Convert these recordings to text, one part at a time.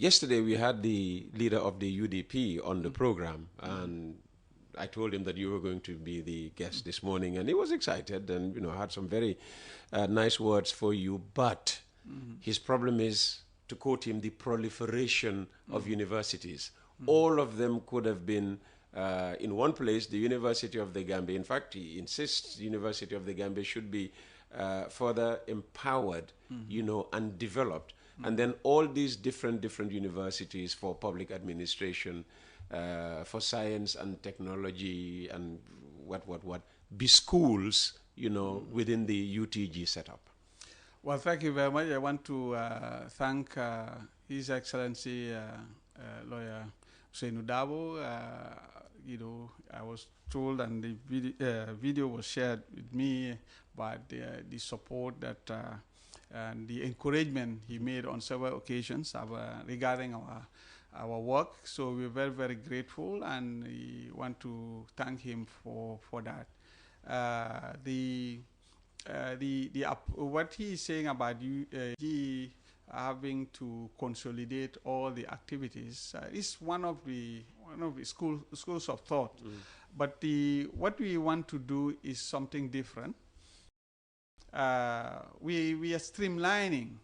Yesterday we had the leader of the UDP on the program, and I told him that you were going to be the guest this morning, and he was excited and had some very nice words for you. But his problem is, to quote him, the proliferation of universities. All of them could have been in one place, the University of the Gambia. In fact, he insists the University of the Gambia should be further empowered, and developed. And then all these different universities for public administration, for science and technology and what, be schools, within the UTG setup. Well, thank you very much. I want to thank His Excellency Lawyer Hussein Udabo. I was told, and the video was shared with me, about the support that and the encouragement he made on several occasions regarding our work. So we're very, very grateful, and we want to thank him for that. What he is saying about he having to consolidate all the activities is one of the schools of thought. But what we want to do is something different. We are streamlining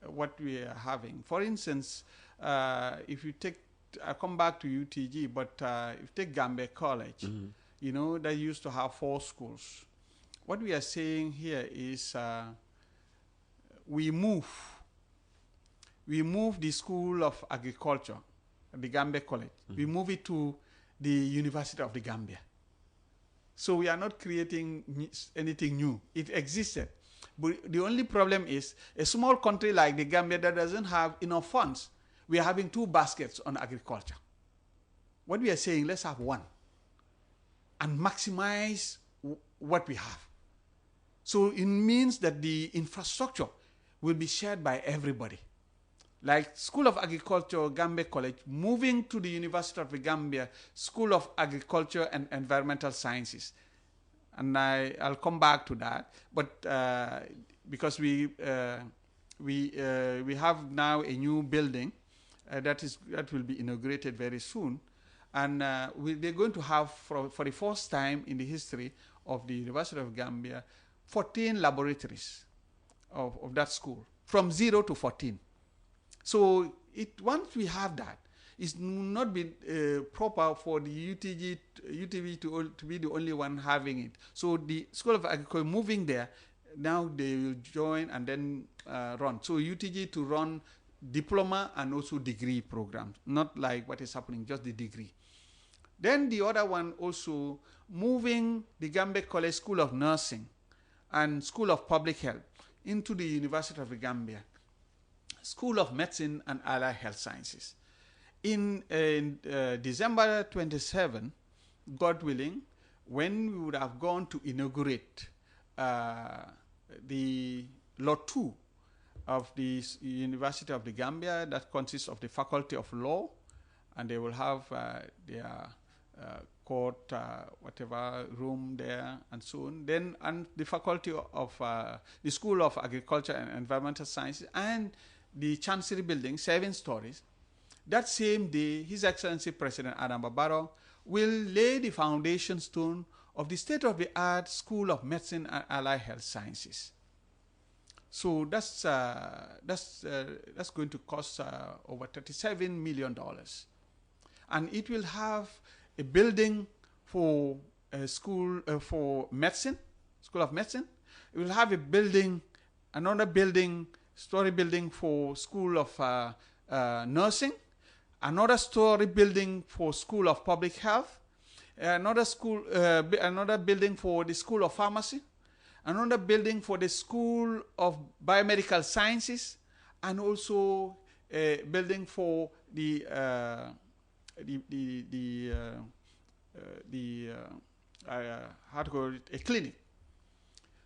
what we are having. For instance, if you take, I come back to UTG, but if you take Gambia College, they used to have 4 schools. What we are saying here is we move the School of Agriculture, the Gambia College, we move it to the University of the Gambia. So we are not creating anything new. It existed. But the only problem is a small country like the Gambia that doesn't have enough funds. We are having 2 baskets on agriculture. What we are saying, let's have one and maximize what we have. So it means that the infrastructure will be shared by everybody. Like School of Agriculture, Gambia College, moving to the University of the Gambia, School of Agriculture and Environmental Sciences. And I'll come back to that. But because we have now a new building that will be inaugurated very soon. And we're going to have, for the first time in the history of the University of Gambia, 14 laboratories of that school, from 0 to 14. So once we have that, it's not been proper for the UTV to be the only one having it. So the School of Agriculture moving there, now they will join and then run. So UTG to run diploma and also degree programs, not like what is happening, just the degree. Then the other one also moving the Gambia College School of Nursing and School of Public Health into the University of the Gambia, School of Medicine and Allied Health Sciences. In December 27, God willing, when we would have gone to inaugurate the Lot 2 of the University of the Gambia, that consists of the Faculty of Law, and they will have their court, whatever room there, and so on. Then, and the Faculty of the School of Agriculture and Environmental Sciences, and the Chancery Building, 7 stories. That same day, His Excellency President Adam Barrow will lay the foundation stone of the state-of-the-art School of Medicine and Allied Health Sciences. So that's going to cost over $37 million. And it will have a building for a school for medicine, School of Medicine. It will have a building, another building, story building for School of Nursing, another story building for School of Public Health, another building for the School of Pharmacy, another building for the School of Biomedical Sciences, and also a building for a clinic.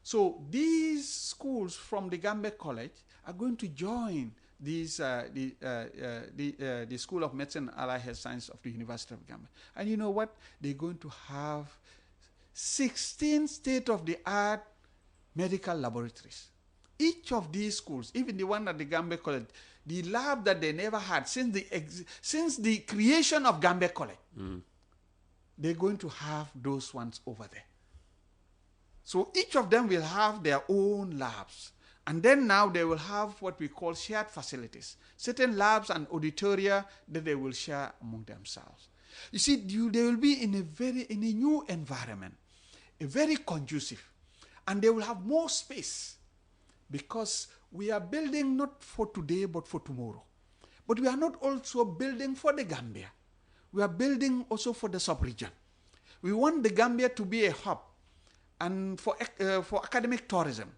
So these schools from the Gambia College are going to join these the School of Medicine and Allied Health Science of the University of Gambia. And you know what? They're going to have 16 state-of-the-art medical laboratories. each of these schools, even the one at the Gambia College, the lab that they never had since the creation of Gambia College, they're going to have those ones over there. So each of them will have their own labs. And then now they will have what we call shared facilities, certain labs and auditoria that they will share among themselves. You see, they will be in a new environment, a very conducive, and they will have more space, because we are building not for today but for tomorrow. But we are not also building for the Gambia. We are building also for the sub-region. We want the Gambia to be a hub and for academic tourism.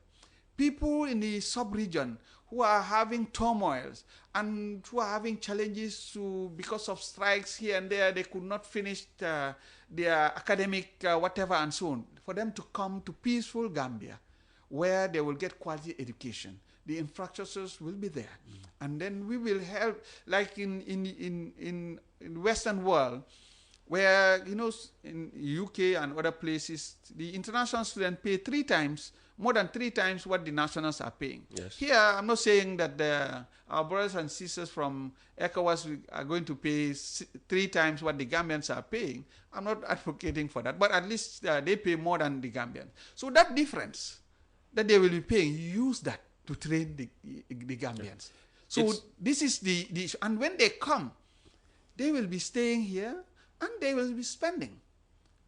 People in the sub-region who are having turmoils and who are having challenges because of strikes here and there, they could not finish their academic whatever and so on, for them to come to peaceful Gambia, where they will get quality education. The infrastructures will be there. And then we will help, like in Western world, where, you know, in UK and other places, the international students pay more than three times what the nationals are paying. Yes. Here, I'm not saying that our brothers and sisters from ECOWAS are going to pay 3 times what the Gambians are paying. I'm not advocating for that, but at least they pay more than the Gambians. So that difference that they will be paying, use that to train the Gambians. So this is the issue. And when they come, they will be staying here and they will be spending.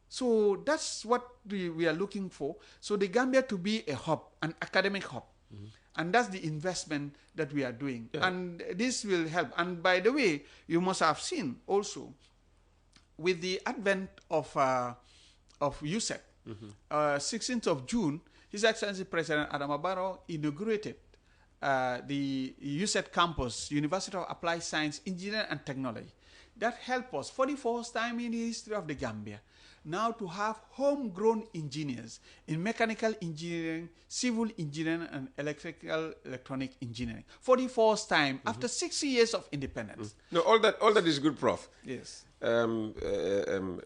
So that's what we are looking for. So the Gambia to be a hub, an academic hub. And that's the investment that we are doing. Yeah. And this will help. And by the way, you must have seen also, with the advent of USET, 16th of June, His Excellency President Adama Barrow inaugurated the USET campus, University of Applied Science, Engineering and Technology. That helped us for the first time in the history of the Gambia now to have homegrown engineers in mechanical engineering, civil engineering, and electronic engineering for the first time after 60 years of independence. No, all that is good, Prof. Yes. Lawyer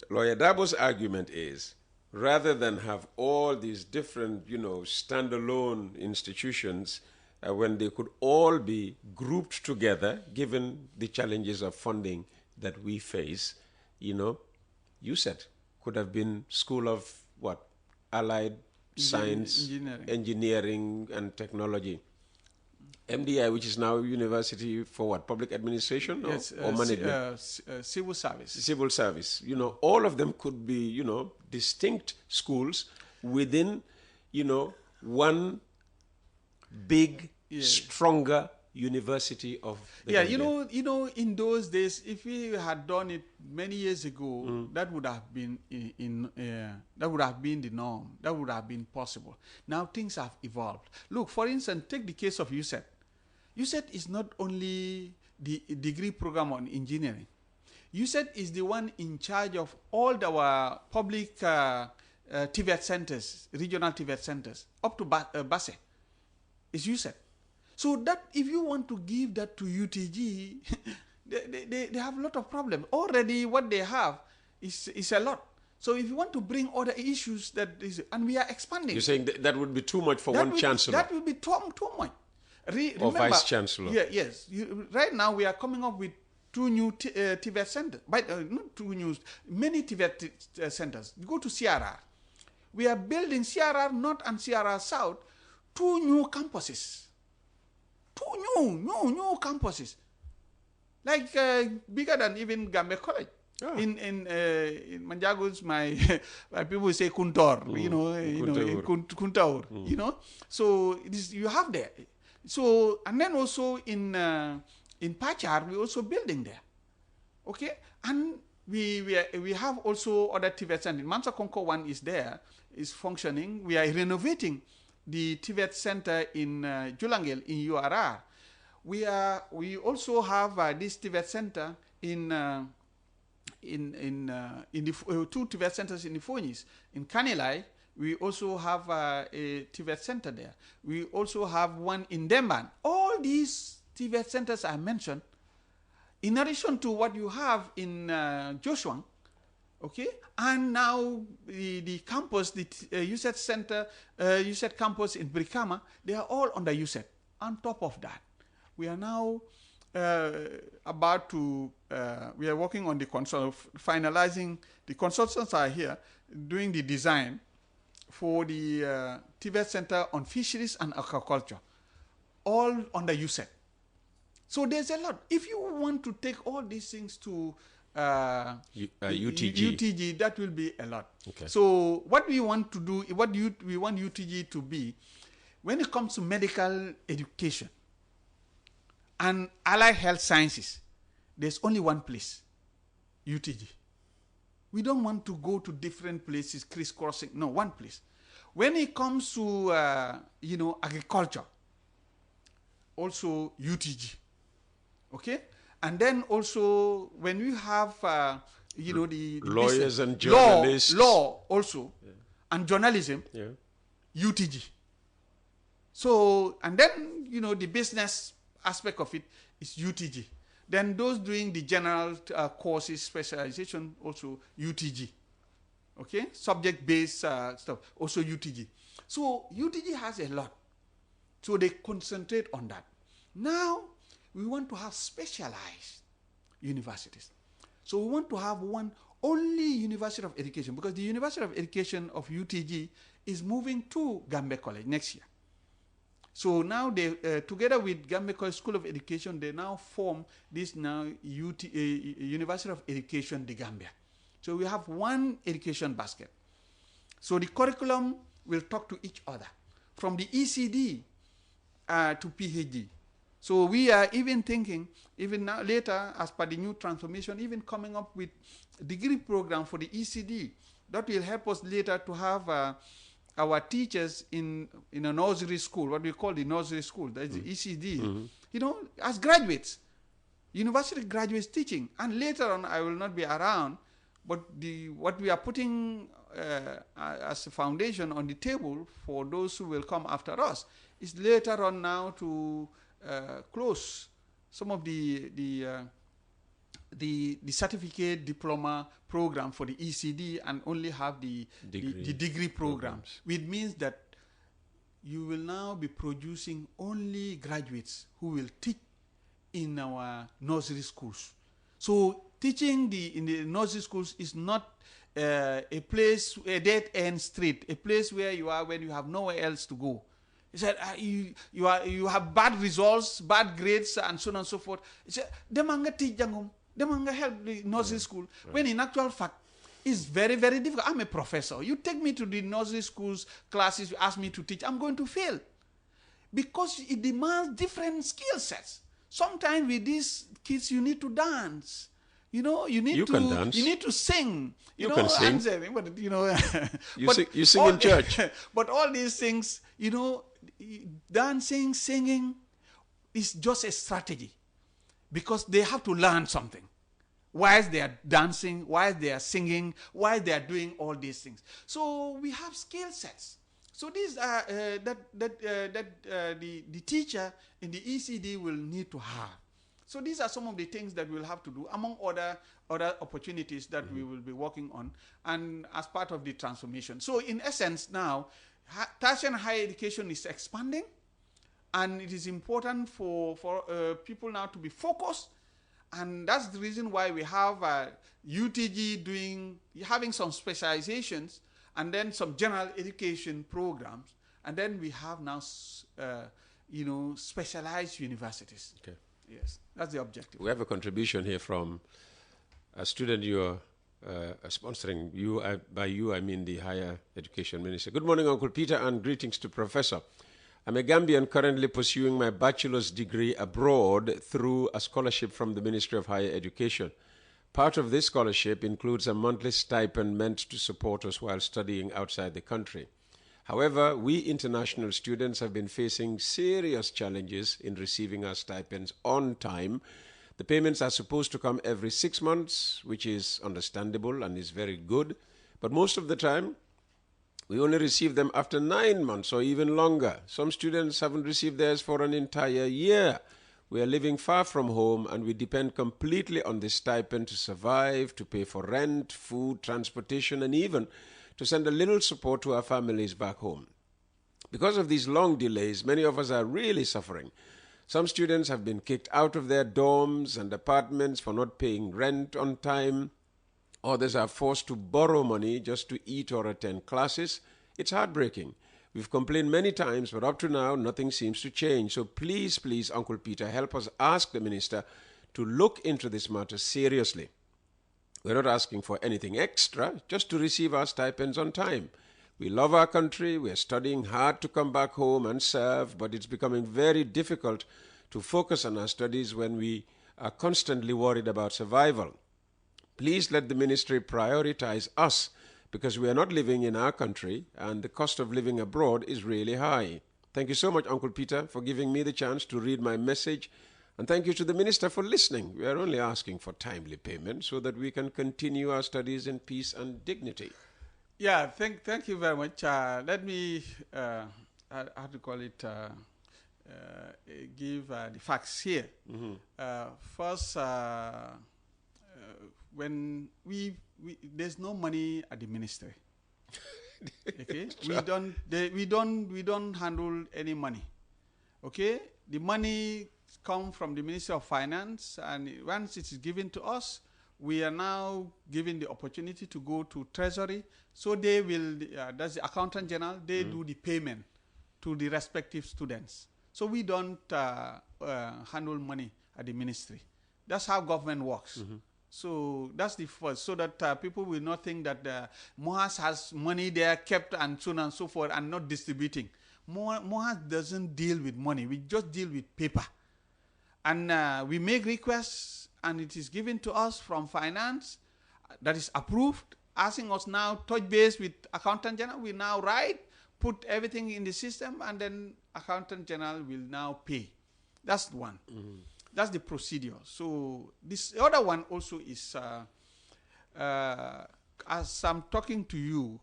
Dabo's argument is, rather than have all these different, standalone institutions, when they could all be grouped together, given the challenges of funding that we face, USET could have been School of Allied Science, Engineering and Technology. MDI, which is now University for Public Administration or Management? Civil Service. Civil Service. All of them could be, distinct schools within, one big, stronger university of the Gambia. In those days, if we had done it many years ago, that would have been that would have been the norm. That would have been possible. Now things have evolved. Look, for instance, take the case of USET. USET is not only the degree program on engineering. USET is the one in charge of all our public TVET centers, regional TVET centers, up to Basse. It's USET. So that if you want to give that to UTG, they have a lot of problems. Already what they have is a lot. So if you want to bring other issues and we are expanding. You're saying that would be too much for one chancellor? That would be too much. Remember, or vice chancellor? Yes. Right now we are coming up with 2 new TVET centers. Not 2 new, many TVET centers. You go to CRR. We are building CRR North and CRR South, 2 new campuses. 2 new campuses, like bigger than even Gambia College. Oh. In Manjagos, my people say Kuntor, Kuntaur, So you have there. So and then also in Pachar we also building there, okay, and we have also other TVET centers. Mansa Konko one is functioning. We are renovating the TVET center in Julangel in URR. We also have this TVET center in the 2 TVET centers in the Fonis. In Kanilai, we also have a TVET center there. We also have one in Demban. All these TVET centers I mentioned, in addition to what you have in Joshua, Okay, and now the campus, the USET center, USET campus in Brikama, they are all under USET. On top of that, we are now about to, we are working on the finalizing, the consultants are here doing the design for the Tibet Center on Fisheries and Aquaculture, all under USET. So there's a lot. If you want to take all these things to UTG, that will be a lot. Okay. So what we want to do, we want UTG to be, when it comes to medical education and allied health sciences, there's only one place, UTG. We don't want to go to different places, crisscrossing. No, one place. When it comes to agriculture, also UTG. Okay. And then also when we have the lawyers business, and journalists, law also, and journalism, UTG. So, and then the business aspect of it is UTG. Then those doing the general courses, specialization, also UTG. Okay, subject-based stuff, also UTG. So UTG has a lot. So they concentrate on that. Now we want to have specialized universities. So we want to have one only University of Education, because the University of Education of UTG is moving to Gambia College next year. So now they, together with Gambia College School of Education, they now form this now University of Education, the Gambia. So we have one education basket. So the curriculum will talk to each other, from the ECD to PhD. So we are even thinking, even now later, as per the new transformation, even coming up with degree program for the ECD that will help us later to have our teachers in a nursery school, what we call the nursery school, that's the ECD, as graduates, university graduates teaching. And later on, I will not be around, but what we are putting as a foundation on the table for those who will come after us is later on now to close some of the certificate diploma program for the ECD and only have the degree programs, which means that you will now be producing only graduates who will teach in our nursery schools. So teaching in the nursery schools is not a place, a dead-end street, a place where you are when you have nowhere else to go. He said, you have bad results, bad grades, and so on and so forth. He said, demanga teach jangum, demanga help the nursery school. When in actual fact, it's very, very difficult. I'm a professor. You take me to the nursery schools classes, you ask me to teach, I'm going to fail. Because it demands different skill sets. Sometimes with these kids, you need to dance. You need to sing. You can sing. But, you sing in church. But all these things, dancing, singing is just a strategy, because they have to learn something. Why they are dancing, why they are singing, why they are doing all these things. So we have skill sets. So these are the teacher in the ECD will need to have. So these are some of the things that we'll have to do, among other opportunities that we will be working on, and as part of the transformation. So in essence now, tertiary and higher education is expanding, and it is important for people now to be focused, and that's the reason why we have UTG having some specializations, and then some general education programs, and then we have now specialized universities. Okay. Yes, that's the objective. We have a contribution here from a student you are sponsoring. By you, I mean the Higher Education Minister. Good morning, Uncle Peter, and greetings to Professor. I'm a Gambian currently pursuing my bachelor's degree abroad through a scholarship from the Ministry of Higher Education. Part of this scholarship includes a monthly stipend meant to support us while studying outside the country. However, we international students have been facing serious challenges in receiving our stipends on time. The payments are supposed to come every 6 months, which is understandable and is very good. But most of the time, we only receive them after 9 months or even longer. Some students haven't received theirs for an entire year. We are living far from home and we depend completely on this stipend to survive, to pay for rent, food, transportation, and even to send a little support to our families back home. Because of these long delays, many of us are really suffering. Some students have been kicked out of their dorms and apartments for not paying rent on time. Others are forced to borrow money just to eat or attend classes. It's heartbreaking. We've complained many times, but up to now, nothing seems to change. So please, please, Uncle Peter, help us ask the minister to look into this matter seriously. We're not asking for anything extra, just to receive our stipends on time. We love our country, we're studying hard to come back home and serve, but it's becoming very difficult to focus on our studies when we are constantly worried about survival. Please let the ministry prioritize us, because we are not living in our country and the cost of living abroad is really high. Thank you so much, Uncle Peter, for giving me the chance to read my message. And thank you to the minister for listening. We are only asking for timely payment so that we can continue our studies in peace and dignity. Yeah, thank you very much. Let me, how to call it, give the facts here. First, when there's no money at the ministry. Okay, we don't handle any money. Okay, the money comes from the Ministry of Finance, and once it is given to us, we are now given the opportunity to go to Treasury. So they will, that's the Accountant General, they do the payment to the respective students. So we don't handle money at the ministry. That's how government works. So that's the first, so that people will not think that MOHAS has money there kept and so on and so forth and not distributing. MOHAS doesn't deal with money. We just deal with paper. And we make requests and it is given to us from finance that is approved, asking us now touch base with Accountant General. We now write, put everything in the system, and then Accountant General will now pay. That's one. That's the procedure. So this other one also is, as I'm talking to you,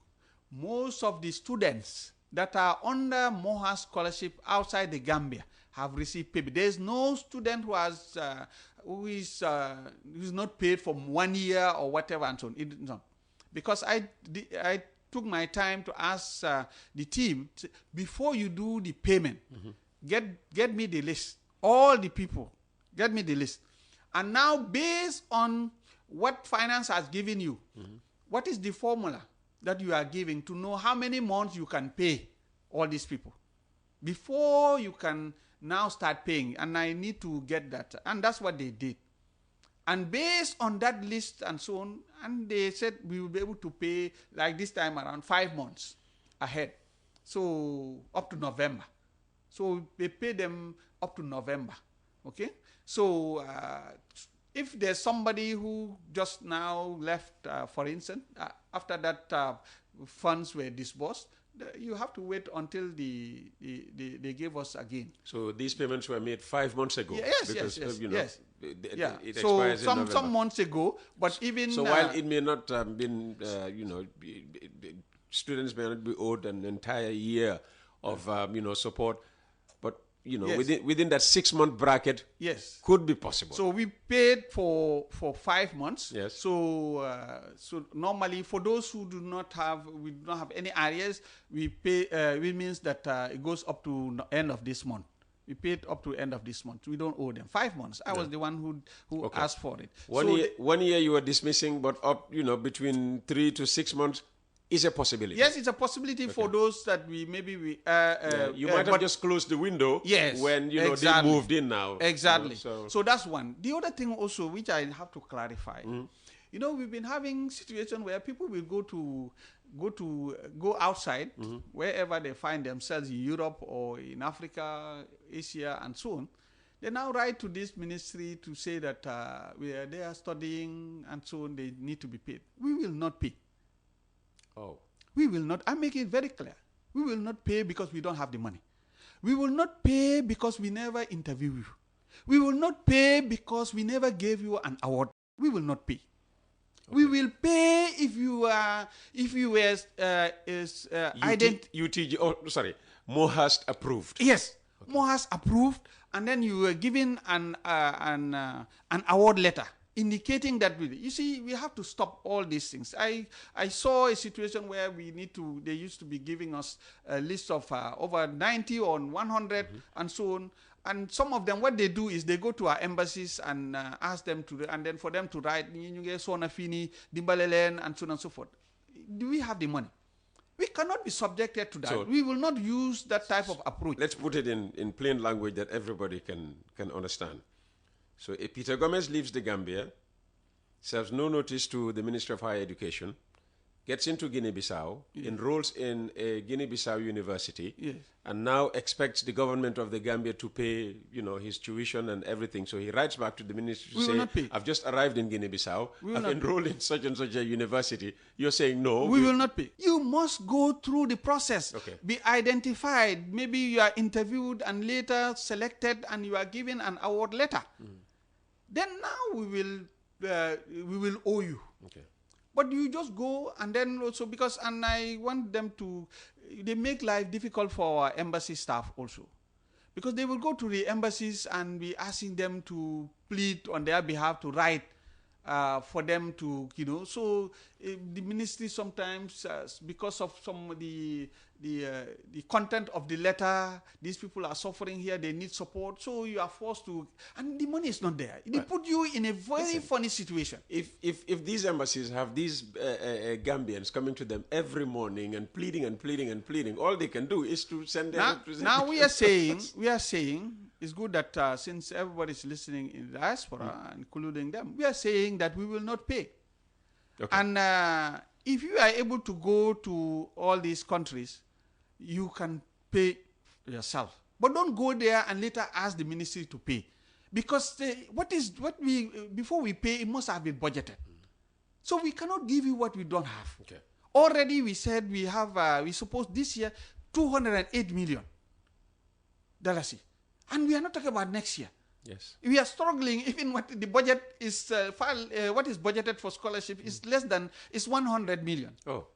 most of the students that are under MOHAS scholarship outside the Gambia have received payment. There's no student who is not paid for 1 year or whatever and so on. No. Because I took my time to ask the team, before you do the payment, get me the list, all the people. Get me the list. And now, based on what finance has given you, what is the formula that you are giving to know how many months you can pay all these people before you can now start paying? And I need to get that. And that's what they did. And based on that list and so on, and they said we will be able to pay, like this time around, 5 months ahead. So up to November. So they pay them up to November. Okay? So if there's somebody who just now left, for instance, after that funds were disbursed, you have to wait until they give us again. So these payments were made 5 months ago? Yes, because, yes. It so expires in November. some months ago, but even... So while it may not been, students may not be owed an entire year of, support, but within that 6 month bracket, could be possible. So we paid for 5 months. Yes. So so normally for those who do not have any arrears, we pay. It means that it goes up to the end of this month. We paid up to end of this month. We don't owe them 5 months. I was the one who asked for it. 1 year you were dismissing, but up between 3 to 6 months. Is a possibility. Yes, it's a possibility for those that you might have just closed the window. Yes, when they moved in now. Exactly. So that's one. The other thing also, which I have to clarify, we've been having situations where people will go outside, wherever they find themselves, in Europe or in Africa, Asia, and so on. They now write to this ministry to say that they are studying and so on. They need to be paid. We will not pay. Oh. We will not. I make it very clear. We will not pay because we don't have the money. We will not pay because we never interview you. We will not pay because we never gave you an award. We will not pay. Okay. We will pay if you were UTG. Oh, sorry. MOHAS approved. Yes, okay. MOHAS approved, and then you were given an award letter indicating that you see, we have to stop all these things. I saw a situation where they used to be giving us a list of over 90 or 100 and so on. And some of them, what they do is they go to our embassies and ask them and then for them to write, Sonafini, Dimbalelen, and so on and so forth. Do we have the money? We cannot be subjected to that. So we will not use that type of approach. Let's put it in plain language that everybody can understand. So Peter Gomez leaves the Gambia, serves no notice to the Ministry of Higher Education, gets into Guinea-Bissau, enrolls in a Guinea-Bissau university, and now expects the government of the Gambia to pay, his tuition and everything. So he writes back to the ministry to say, I've just arrived in Guinea-Bissau, I've enrolled in such and such a university. You're saying no. We will not pay. You must go through the process, be identified. Maybe you are interviewed and later selected and you are given an award letter. Then now we will owe you. Okay. But you just go and then also and I want them they make life difficult for our embassy staff also. Because they will go to the embassies and be asking them to plead on their behalf to write for them to, so the ministry sometimes, because of some of the content of the letter, these people are suffering here, they need support, so you are forced to, and the money is not there. They put you in a very funny situation. If these embassies have these Gambians coming to them every morning and pleading and pleading and pleading, all they can do is to send their representatives. Now we are saying, it's good that since everybody is listening in the diaspora, including them, we are saying that we will not pay. Okay. And if you are able to go to all these countries, you can pay yourself. But don't go there and later ask the ministry to pay. Because before we pay, it must have been budgeted. So we cannot give you what we don't have. Okay. Already we said we suppose this year $208 million. And we are not talking about next year. Yes. We are struggling. Even what the budget is, what is budgeted for scholarship is less than 100 million. Oh.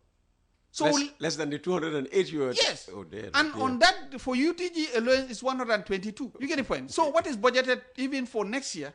So less than the 208 you were. Yes. Oh, dear, and on that, for UTG alone, is 122. You get the point. Okay. So what is budgeted even for next year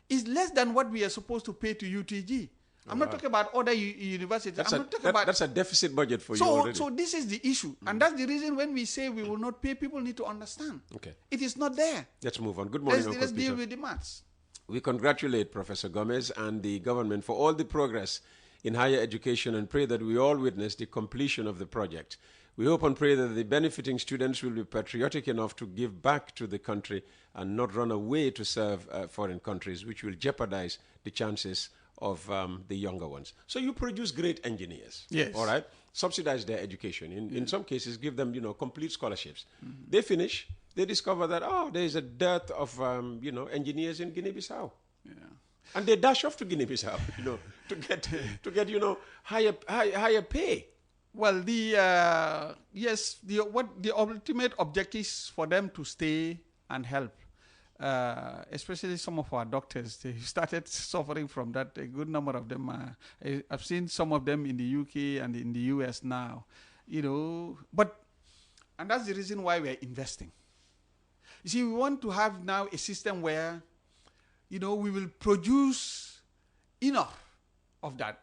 is less than what we are supposed to pay to UTG. I'm not talking about other universities. That's a deficit budget for you already. So this is the issue. And that's the reason when we say we will not pay, people need to understand. Okay. It is not there. Let's move on. Good morning, Uncle Let's Peter. deal with the maths. We congratulate Professor Gomez and the government for all the progress in higher education and pray that we all witness the completion of the project. We hope and pray that the benefiting students will be patriotic enough to give back to the country and not run away to serve foreign countries, which will jeopardize the chances of the younger ones. So you produce great engineers. Yes. All right. Subsidize their education. In some cases, give them, complete scholarships. They finish. They discover that, there is a dearth of, engineers in Guinea-Bissau. Yeah. And they dash off to Guinea-Bissau, to get higher pay. Well, the ultimate objective is for them to stay and help. Especially some of our doctors, they started suffering from that. A good number of them, I've seen some of them in the UK and in the US now, and that's the reason why we're investing. You see, we want to have now a system where, we will produce enough of that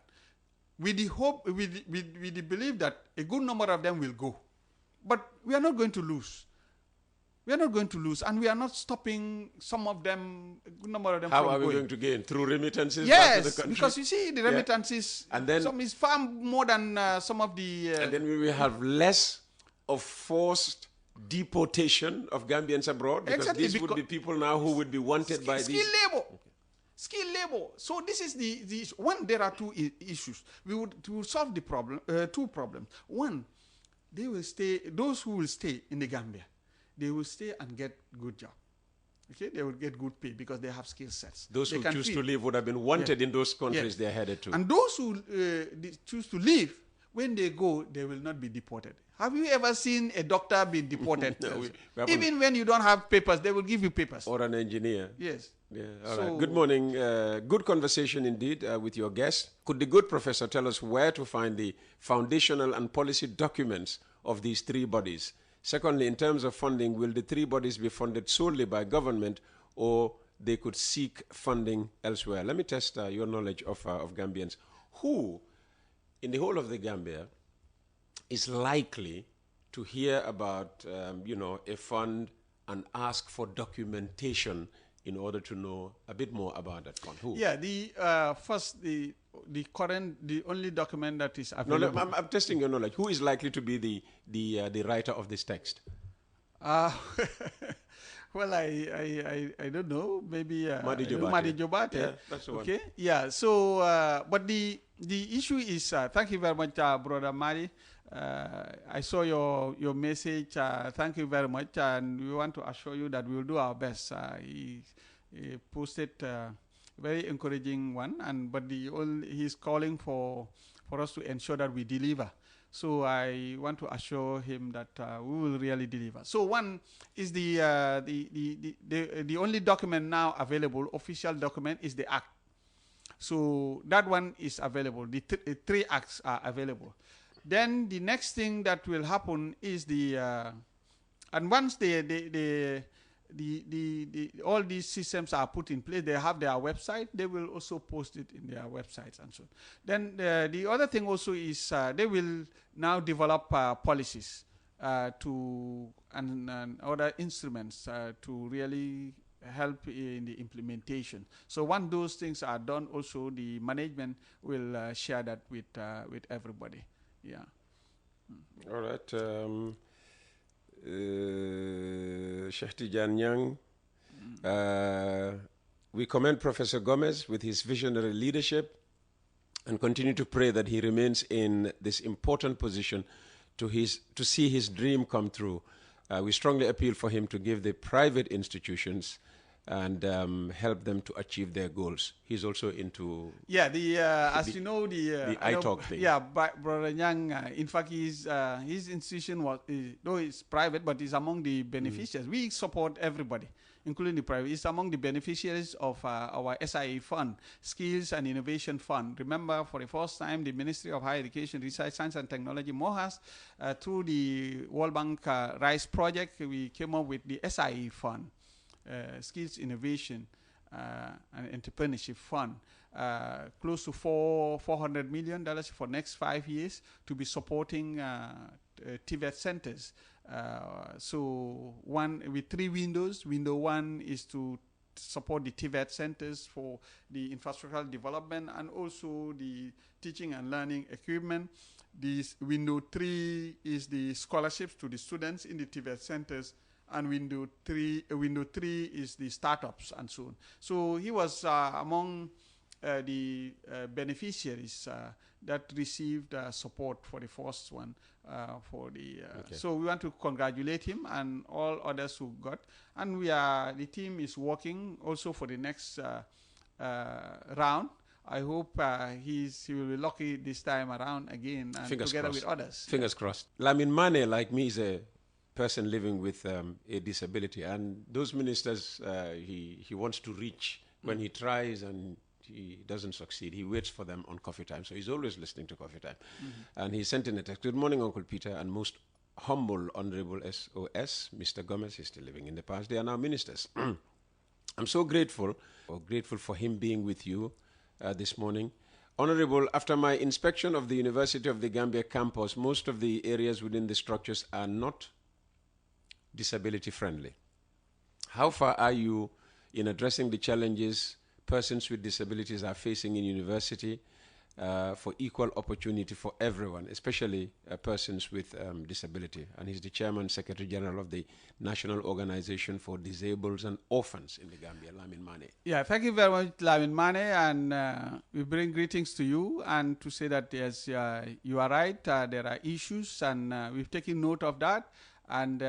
with the hope, with the belief that a good number of them will go. But we are not going to lose. We are not going to lose, and we are not stopping some of them, a good number of them. How are we going to gain? Through remittances yes, back to the country? Because you see, the remittances, and then, some is far more than some of the... and then we will have less of forced deportation of Gambians abroad, because these would be people now who would be wanted by these... Skilled labor. Skilled labor. So this is the one, there are two issues. We would solve the problem, two problems. One, they will stay, those who will stay in the Gambia, they will stay and get good job. Okay, they will get good pay because they have skill sets. Those who choose to leave would have been wanted in those countries they are headed to. And those who choose to leave, when they go, they will not be deported. Have you ever seen a doctor be deported? No, even when you don't have papers, they will give you papers. Or an engineer. Yes. Yeah. All right. Good morning. Good conversation indeed with your guest. Could the good professor tell us where to find the foundational and policy documents of these three bodies, Secondly, in terms of funding, will the three bodies be funded solely by government, or they could seek funding elsewhere? Let me test your knowledge of Gambians. Who, in the whole of the Gambia, is likely to hear about, a fund and ask for documentation in order to know a bit more about that fund? Who? Yeah, the only document that is available. No, I'm testing your knowledge. Who is likely to be the writer of this text? Well, I don't know. Maybe Madi Jobate. Yeah, that's the one. Okay. Yeah. So, but the issue is, thank you very much, Brother Madi. I saw your message. Thank you very much, and we want to assure you that we will do our best. He posted very encouraging one, but he's calling for us to ensure that we deliver. So I want to assure him that we will really deliver. So one is the only document now available, official document, is the act. So that one is available. The three acts are available. Then the next thing that will happen is and once all these systems are put in place, they have their website, they will also post it in their websites and so on. Then the other thing also is they will now develop policies and other instruments to really help in the implementation. So once those things are done, also the management will share that with everybody. Yeah. All right. Sheikh Tijan Yang, we commend Professor Gomez with his visionary leadership and continue to pray that he remains in this important position to see his dream come true. We strongly appeal for him to give the private institutions and help them to achieve their goals. He's also into as you know the iTalk thing. Yeah, Brother Yang. In fact, his institution though it's private, but it's among the beneficiaries. We support everybody, including the private. It's among the beneficiaries of our SIA fund, Skills and Innovation Fund. Remember, for the first time, the Ministry of Higher Education, Research, Science and Technology, MOHAS, through the World Bank RISE project, we came up with the SIA fund. Skills Innovation and Entrepreneurship Fund, close to $400 million for next 5 years to be supporting TVET centers. So one with three windows. Window one is to support the TVET centers for the infrastructural development and also the teaching and learning equipment. This window three is the scholarships to the students in the TVET centers. And window three is the startups and so on. So he was among the beneficiaries that received support for the first one. So we want to congratulate him and all others who got. And the team is working also for the next round. I hope he will be lucky this time around again, and Fingers together crossed. with others. Fingers crossed. Lamin Mane, like me, is a person living with a disability, and those ministers he wants to reach, when he tries and he doesn't succeed, he waits for them on coffee time. So he's always listening to coffee time. And he sent in a text: "Good morning, Uncle Peter, and most humble Honorable SOS, Mr. Gomez is still living in the past. They are now ministers. I'm so grateful for him being with you this morning. Honorable, after my inspection of the University of the Gambia campus, most of the areas within the structures are not disability friendly. How far are you in addressing the challenges persons with disabilities are facing in university for equal opportunity for everyone, especially persons with disability?" And he's the Chairman, Secretary General of the National Organization for Disabled and Orphans in the Gambia, Lamin Mane. Yeah, thank you very much, Lamin Mane, and we bring greetings to you and to say that yes, you are right, there are issues, and we've taken note of that. And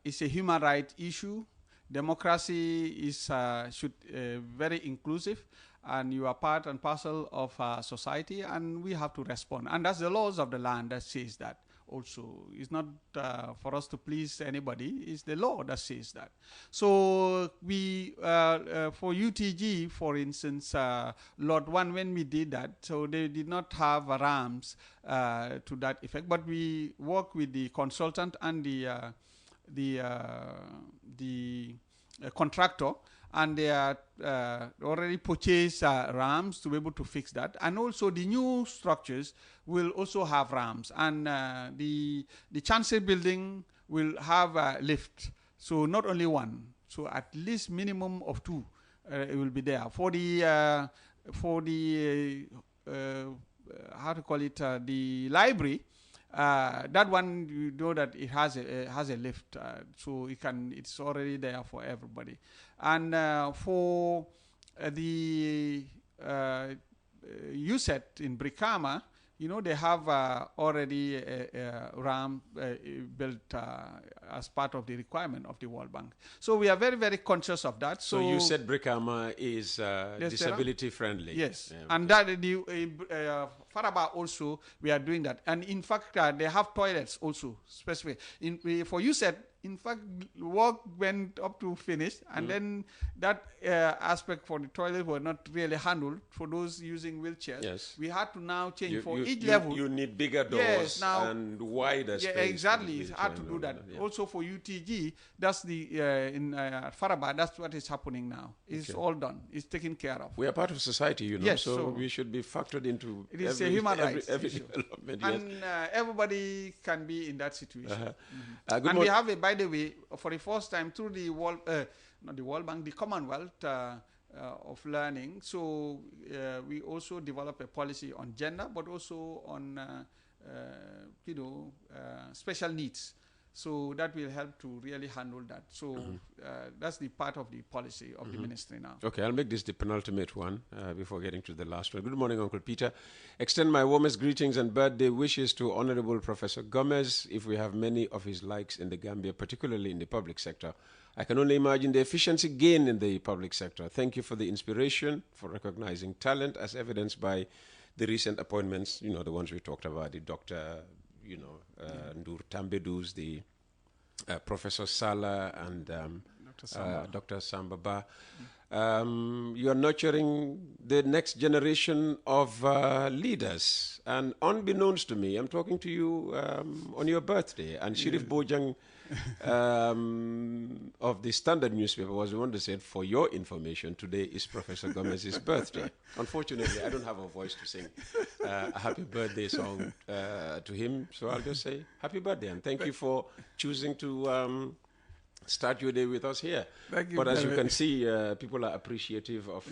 it's a human rights issue. Democracy is very inclusive, and you are part and parcel of society, and we have to respond. And that's the laws of the land that says that also. It's not for us to please anybody. It's the law that says that. So we, for UTG, for instance, Lot 1, when we did that, so they did not have ramps to that effect, but we work with the consultant and the contractor, and they are already purchased ramps to be able to fix that. And also the new structures will also have ramps, and the chancel building will have a lift. So not only one, so at least minimum of two it will be there. For the how to call it, the library, that one, you know that it has a lift, so it's already there for everybody. And for the USET in Brikama, you know, they have already a ramp built as part of the requirement of the World Bank. So we are very, very conscious of that. So you said Brikama is disability friendly. Yes, yeah, and that the Faraba also, we are doing that. And in fact, they have toilets also, specific. For USET, in fact, work went up to finish, and then that aspect for the toilet were not really handled for those using wheelchairs. Yes. We had to now change for each level. You need bigger doors and wider space. Yeah, exactly. It's hard to do that. Yeah. Also for UTG, that's the in Faraba, that's what is happening now. It's all done. It's taken care of. We are part of society, you know, yes, so we should be factored into it is a human rights every development. And everybody can be in that situation. And we have by the way, for the first time through the not the World Bank, the Commonwealth of Learning. So we also develop a policy on gender, but also on special needs. So that will help to really handle that. So that's the part of the policy of the ministry now. Okay, I'll make this the penultimate one before getting to the last one. Good morning, Uncle Peter. Extend my warmest greetings and birthday wishes to Honorable Professor Gomez. If we have many of his likes in the Gambia, particularly in the public sector, I can only imagine the efficiency gain in the public sector. Thank you for the inspiration, for recognizing talent as evidenced by the recent appointments, you know, the ones we talked about, the Dr. Ndur Tambedus, the Professor Sala and Dr. Sambaba. You are nurturing the next generation of leaders. And unbeknownst to me, I'm talking to you on your birthday. And Shirif Bojang of the Standard newspaper was the one that said, for your information, today is Professor Gomez's birthday. Unfortunately, I don't have a voice to sing a happy birthday song to him. So I'll just say happy birthday. And thank you for choosing to start your day with us here. Thank you. But as you can see, people are appreciative of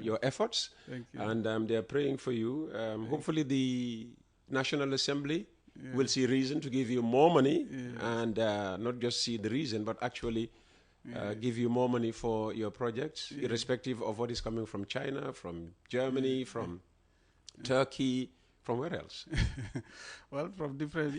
your efforts. Thank you. And they are praying for you. Hopefully the National Assembly will see reason to give you more money and not just see the reason, but actually give you more money for your projects, irrespective of what is coming from China, from Germany, from Turkey, from where else? Well, from different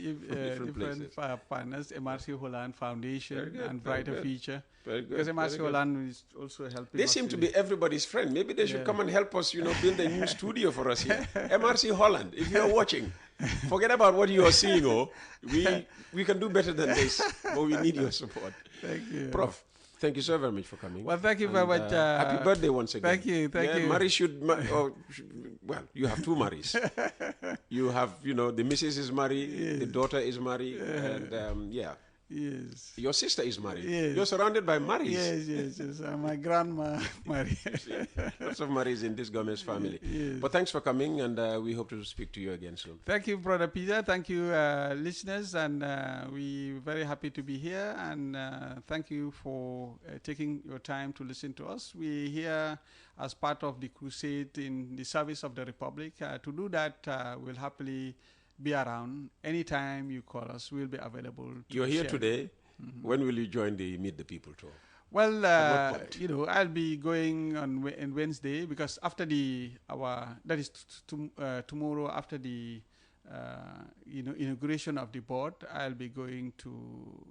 partners, MRC Holland Foundation and Brighter Future. Because MRC Holland is also helping. They seem to be everybody's friend. Maybe they should come and help us, build a new studio for us here. MRC Holland, if you're watching, forget about what you are seeing. We can do better than this, but we need your support. Thank you. Prof, thank you so very much for coming. Well, thank you very much. Happy birthday once again. Thank you. Thank you. Marie well, you have two Maries. You have, the missus is married, the daughter is married, and Yes. Your sister is married. Yes. You're surrounded by Maries. Yes. My grandma married. Lots of Maries in this Gomez family. Yes. But thanks for coming, and we hope to speak to you again soon. Thank you, Brother Peter. Thank you, listeners, and we're very happy to be here. And thank you for taking your time to listen to us. We're here as part of the crusade in the service of the Republic. To do that, we'll happily be around. Anytime you call us, we'll be available. You're here today. Mm-hmm. When will you join the Meet the People tour? Well, I'll be going on Wednesday, because after tomorrow, after the inauguration of the board, I'll be going to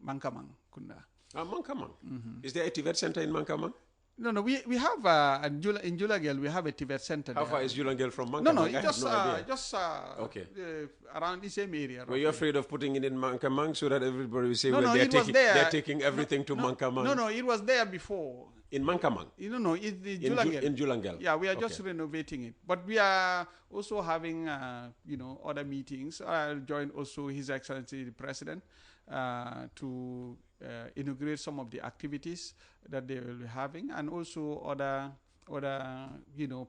Mankamang, Kunda. Mankamang. Mm-hmm. Is there a TVET center in Mankamang? No, we have in Julangel we have a Tibet center. How far is Julangel from Mankamang? No, I have just no idea. okay. Around the same area. Were you afraid of putting it in Mankamang so that everybody will say, they're taking everything to Mankamang? No, it was there before. In Mankamang? It's the Julangel. In Julangel. Yeah, we are just renovating it. But we are also having, other meetings. I'll join also His Excellency the President to integrate some of the activities that they will be having, and also other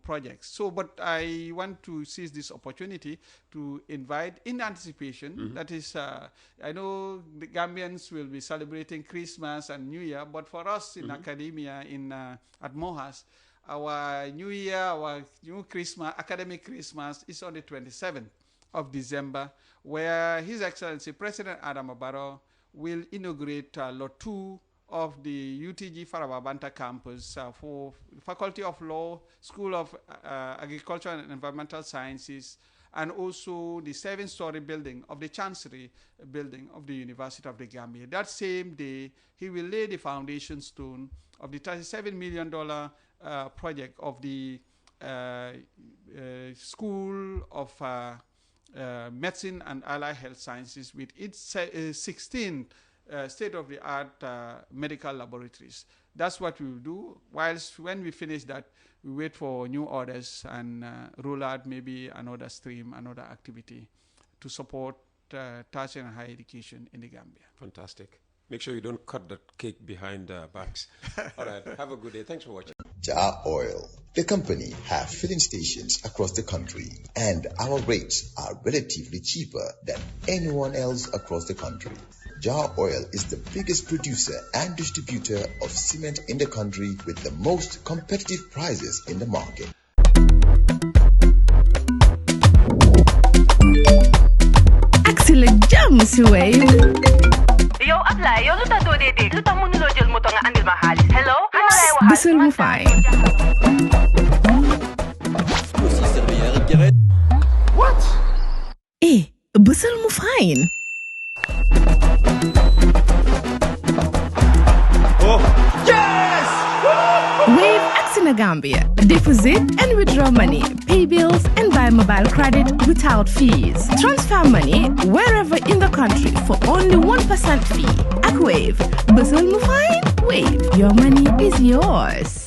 projects. So, but I want to seize this opportunity to invite, in anticipation, that is, I know the Gambians will be celebrating Christmas and New Year, but for us in academia, at MOHAS, our New Year, our new Christmas, academic Christmas, is on the 27th of December, where His Excellency President Adama Barrow will inaugurate Lot 2 of the UTG Farababanta campus for Faculty of Law, School of Agriculture and Environmental Sciences, and also the 7-story building of the Chancery building of the University of the Gambia. That same day, he will lay the foundation stone of the $37 million project of the School of Medicine and Allied Health Sciences, with its 16 state-of-the-art medical laboratories. That's what we will do. Whilst when we finish that, we wait for new orders and roll out maybe another stream, another activity to support tertiary and higher education in the Gambia. Fantastic. Make sure you don't cut the cake behind backs. All right. Have a good day. Thanks for watching. Jar Oil. The company have filling stations across the country, and our rates are relatively cheaper than anyone else across the country. Jar Oil is the biggest producer and distributor of cement in the country with the most competitive prices in the market. Excellent jam, Suwaid. Yo, apply. Yo, luta do dede. Luta mo nilo jel mo to nga andil mahalis. Hello? Bisul mo fine. What? Bisul mo fine. Oh, yes! Wave Axina Gambia. Deposit and withdraw money, pay bills, and buy mobile credit without fees. Transfer money wherever in the country for only 1% fee. At Wave. Bisul mo fine? Wave. Your money is yours.